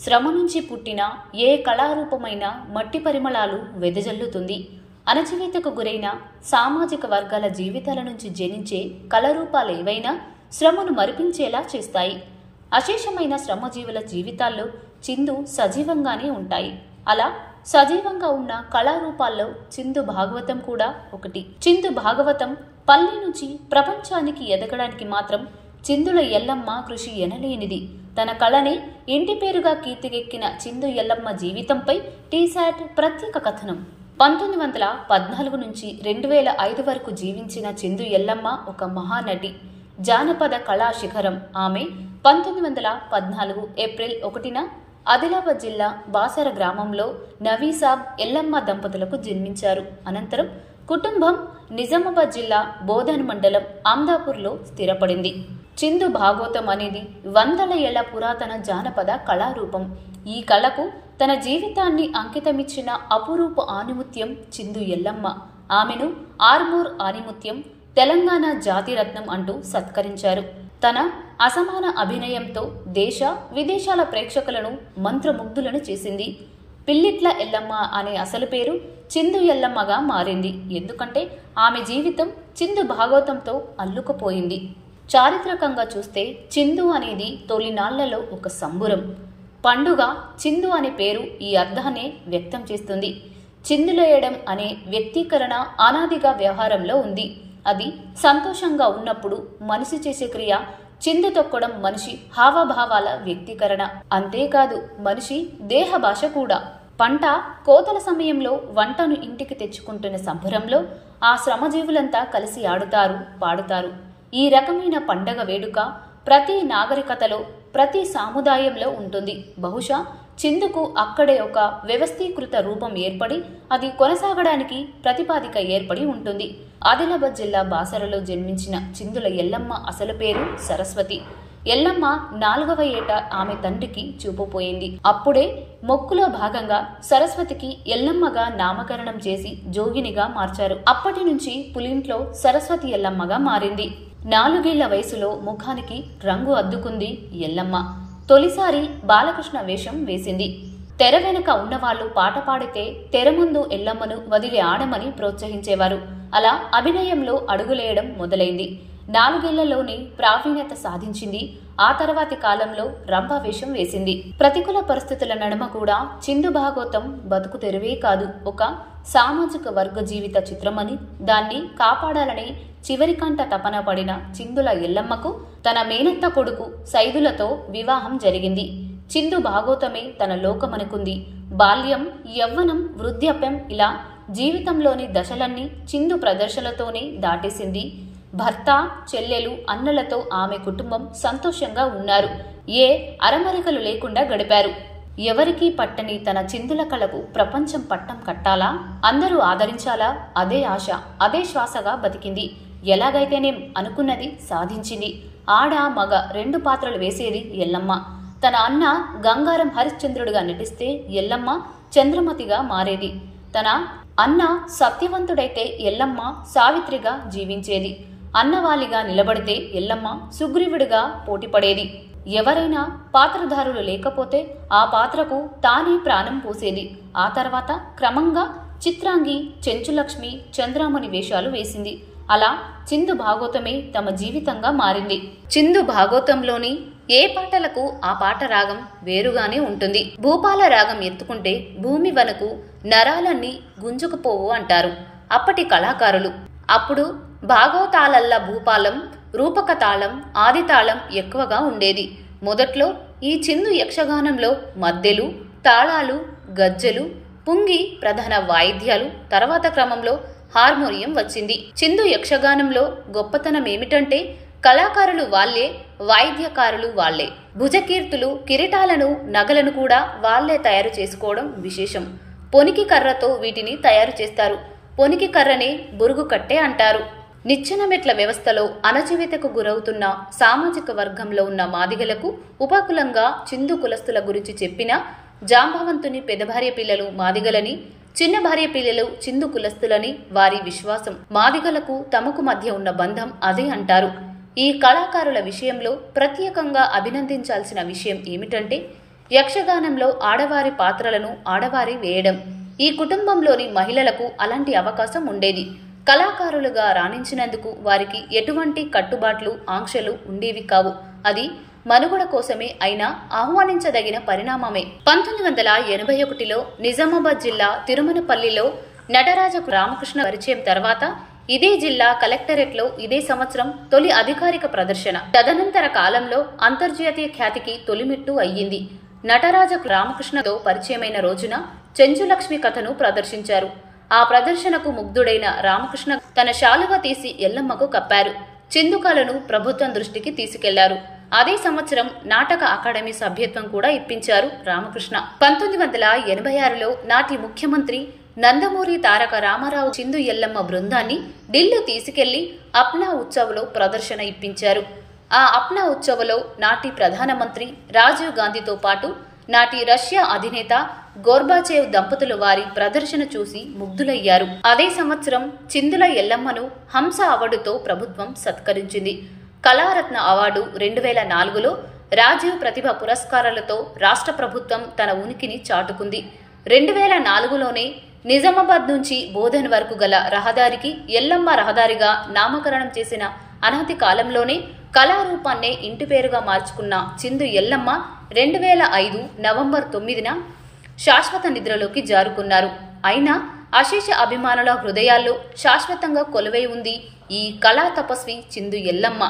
శ్రమ నుంచి పుట్టిన ఏ కళారూపమైన మట్టి పరిమళాలు వెదజల్లుతుంది. అణచివేతకు గురైన సామాజిక వర్గాల జీవితాల నుంచి జనించే కళారూపాలేవైనా శ్రమను మరిపించేలా చేస్తాయి. అశేషమైన శ్రమజీవుల జీవితాల్లో చిందు సజీవంగానే ఉంటాయి. అలా సజీవంగా ఉన్న కళారూపాల్లో చిందు భాగవతం కూడా ఒకటి. చిందు భాగవతం పల్లె నుంచి ప్రపంచానికి ఎదగడానికి మాత్రం చిందుల ఎల్లమ్మ కృషి ఎనలేనిది. తన కళని ఇంటి పేరుగా కీర్తికెక్కిన చిందు ఎల్లమ్మ జీవితంపై టీశాట్ ప్రత్యేక కథనం. 1914 నుంచి 2005 వరకు జీవించిన చిందు ఎల్లమ్మ ఒక మహానటి, జానపద కళా శిఖరం. ఆమె 1914 ఏప్రిల్ 1న ఆదిలాబాద్ జిల్లా బాసర గ్రామంలో నవీసాబ్ ఎల్లమ్మ దంపతులకు జన్మించారు. అనంతరం కుటుంబం నిజామాబాద్ జిల్లా బోధన్ మండలం ఆమ్దాపూర్లో స్థిరపడింది. చిందు భాగవతం అనేది వందల ఏళ్ల పురాతన జానపద కళారూపం. ఈ కళకు తన జీవితాన్ని అంకితమిచ్చిన అపురూప ఆణిముత్యం చిందు ఎల్లమ్మ. ఆమెను ఆర్మూర్ ఆణిముత్యం, తెలంగాణ జాతిరత్నం అంటూ సత్కరించారు. తన అసమాన అభినయంతో దేశ విదేశాల ప్రేక్షకులను మంత్రముగ్ధులను చేసింది. పిల్లిట్ల ఎల్లమ్మ అనే అసలు పేరు చిందు ఎల్లమ్మగా మారింది. ఎందుకంటే ఆమె జీవితం చిందు భాగవతంతో అల్లుకుపోయింది. చారిత్రకంగా చూస్తే చిందు అనేది తొలినాళ్లలో ఒక సంబురం, పండుగ. చిందు అనే పేరు ఈ అర్థాన్ని వ్యక్తం చేస్తుంది. చిందులేయడం అనే వ్యక్తీకరణ అనాదిగా వ్యవహారంలో ఉంది. అది సంతోషంగా ఉన్నప్పుడు మనిషి చేసే క్రియ. చిందు తొక్కడం మనిషి హావభావాల వ్యక్తీకరణ. అంతేకాదు మనిషి దేహ భాష కూడా. పంట కోతల సమయంలో వంటను ఇంటికి తెచ్చుకుంటున్న సంబరంలో ఆ శ్రమజీవులంతా కలిసి ఆడుతారు, పాడుతారు. ఈ రకమైన పండగ వేడుక ప్రతి నాగరికతలో, ప్రతి సముదాయంలో ఉంటుంది. బహుశా చిందుకు అక్కడే ఒక వ్యవస్థీకృత రూపం ఏర్పడి అది కొనసాగడానికి ప్రతిపాదిక ఏర్పడి ఉంటుంది. ఆదిలాబాద్ జిల్లా బాసరలో జన్మించిన చిందుల ఎల్లమ్మ అసలు పేరు సరస్వతి. ఎల్లమ్మ 4వ ఏట ఆమె తండ్రికి చూపుపోయింది. అప్పుడే మొక్కులో భాగంగా సరస్వతికి ఎల్లమ్మగా నామకరణం చేసి జోగినిగా మార్చారు. అప్పటి నుంచి పులింట్లో సరస్వతి ఎల్లమ్మగా మారింది. 4 ఏళ్ల వయసులో ముఖానికి రంగు అద్దుకుంది ఎల్లమ్మ. తొలిసారి బాలకృష్ణ వేషం వేసింది. తెర వెనుక ఉన్నవాళ్లు పాట పాడితే తెర ముందు ఎల్లమ్మను వదిలి ఆడమని ప్రోత్సహించేవారు. అలా అభినయంలో అడుగులేయడం మొదలైంది. 4 ఏళ్లలోనే ప్రావీణ్యత సాధించింది. ఆ తర్వాతి కాలంలో రంభ వేషం వేసింది. ప్రతికూల పరిస్థితుల నడుమ కూడా చిందు భాగవతం బతుకు తెరువే కాదు, ఒక సామాజిక వర్గ జీవిత చిత్రమని, దాన్ని కాపాడాలని చివరికంట తపన పడిన చిందుల ఎల్లమ్మకు తన మేనత్త కొడుకు సైదులతో వివాహం జరిగింది. చిందు భాగవతమే తన లోకమనుకుంది. బాల్యం, యవ్వనం, వృద్ధాప్యం ఇలా జీవితంలోని దశలన్నీ చిందు ప్రదర్శనలతోనే దాటేసింది. భర్త, చెల్లెలు, అన్నలతో ఆమె కుటుంబం సంతోషంగా ఉన్నారు. ఏ అరమరికలు లేకుండా గడిపారు. ఎవరికీ పట్టని తన చిందుల కళకు ప్రపంచం పట్టం కట్టాలా, అందరూ ఆదరించాలా, అదే ఆశ, అదే శ్వాసగా బతికింది. ఎలాగైతేనేం అనుకున్నది సాధించింది. ఆడ, మగ 2 పాత్రలు వేసేది ఎల్లమ్మ. తన అన్న గంగారం హరిశ్చంద్రుడిగా నటిస్తే ఎల్లమ్మ చంద్రమతిగా మారేది. తన అన్న సత్యవంతుడైతే ఎల్లమ్మ సావిత్రిగా జీవించేది. అన్నవాలిగా నిలబడితే ఎల్లమ్మ సుగ్రీవుడిగా పోటీపడేది. ఎవరైనా పాత్రధారులు లేకపోతే ఆ పాత్రకు తానే ప్రాణం పోసేది. ఆ తర్వాత క్రమంగా చిత్రాంగి, చెంచులక్ష్మి, చంద్రామణి వేషాలు వేసింది. అలా చిందు భాగవతమే తమ జీవితంగా మారింది. చిందు భాగవతంలోని ఏ పాటలకు ఆ పాట రాగం వేరుగానే ఉంటుంది. భూపాల రాగం ఎత్తుకుంటే భూమి వనకు నరాలన్నీ గుంజుకుపోవు అంటారు అప్పటి కళాకారులు. అప్పుడు భాగవతాలల్లా భూపాలం, రూపక తాళం, ఆదితాళం ఎక్కువగా ఉండేది. మొదట్లో ఈ చిందు యక్షగానంలో మద్దెలు, తాళాలు, గజ్జెలు, పుంగి ప్రధాన వాయిద్యాలు. తర్వాత క్రమంలో హార్మోనియం వచ్చింది. చిందు యక్షగానంలో గొప్పతనం ఏమిటంటే కళాకారులు వాళ్లే, వాయిద్యకారులు వాళ్లే. భుజకీర్తులు, కిరీటాలను, నగలను కూడా వాళ్లే తయారు చేసుకోవడం విశేషం. పొనికి కర్రతో వీటిని తయారు చేస్తారు. పొనికి కర్రనే బురుగు కట్టే అంటారు. నిచ్చెన మెట్ల వ్యవస్థలో అణచివేతకు గురవుతున్న సామాజిక వర్గంలో ఉన్న మాదిగలకు ఉపకులంగా చిందు కులస్తుల గురించి చెప్పిన జాంబవంతుని పెదభార్య పిల్లలు మాదిగలని, చిన్న భార్య పిల్లలు చిందు కులస్తులని వారి విశ్వాసం. మాదిగలకు తమకు మధ్య ఉన్న బంధం అదే అంటారు. ఈ కళాకారుల విషయంలో ప్రత్యేకంగా అభినందించాల్సిన విషయం ఏమిటంటే యక్షగానంలో ఆడవారి పాత్రలను ఆడవారి వేయడం. ఈ కుటుంబంలోని మహిళలకు అలాంటి అవకాశం ఉండేది. కళాకారులుగా రాణించినందుకు వారికి ఎటువంటి కట్టుబాట్లు, ఆంక్షలు ఉండేవి కావు. అది మనుగడ కోసమే అయినా ఆహ్వానించదగిన పరిణామమే. 1981లో నిజామాబాద్ జిల్లా తిరుమలపల్లిలో నటరాజకు రామకృష్ణ పరిచయం తర్వాత ఇదే జిల్లా కలెక్టరేట్లో ఇదే సంవత్సరం తొలి అధికారిక ప్రదర్శన. తదనంతర కాలంలో అంతర్జాతీయ ఖ్యాతికి తొలిమెట్టు అయ్యింది. నటరాజకు రామకృష్ణతో పరిచయమైన రోజున చెంచులక్ష్మి కథను ప్రదర్శించారు. ఆ ప్రదర్శనకు ముగ్ధుడైన రామకృష్ణ తన శాలువా తీసి ఎల్లమ్మకు కప్పారు. చిందుకలను ప్రభుత్వం దృష్టికి తీసుకెళ్లారు. అదే సంవత్సరం నాటక అకాడమీ సభ్యత్వం కూడా ఇప్పించారు రామకృష్ణ. 1986లో నాటి ముఖ్యమంత్రి నందమూరి తారక రామారావు చిందు ఎల్లమ్మ బృందాన్ని ఢిల్లీ తీసుకెళ్లి అప్నా ఉత్సవ్లో ప్రదర్శన ఇప్పించారు. ఆ అప్నా ఉత్సవ్లో నాటి ప్రధానమంత్రి రాజీవ్ గాంధీతో పాటు నాటి రష్యా అధినేత గోర్బాచేవ్ దంపతులు వారి ప్రదర్శన చూసి ముగ్ధులయ్యారు. అదే సంవత్సరం చిందుల ఎల్లమ్మను హంస అవార్డుతో ప్రభుత్వం సత్కరించింది. కళారత్న అవార్డు 2004లో రాజీవ్ ప్రతిభ పురస్కారాలతో రాష్ట్ర ప్రభుత్వం తన ఉనికిని చాటుకుంది. 2004లోనే నిజామాబాద్ నుంచి బోధన్ వరకు గల రహదారికి ఎల్లమ్మ రహదారిగా నామకరణం చేసిన అనతి కాలంలోనే కళారూపాన్నే ఇంటి పేరుగా మార్చుకున్న చిందు ఎల్లమ్మ 2005 నవంబర్ 9న శాశ్వత నిద్రలోకి జారుకున్నారు. అయినా అశేష అభిమానుల హృదయాల్లో శాశ్వతంగా కొలువై ఉంది ఈ కళా తపస్వి చిందు ఎల్లమ్మ.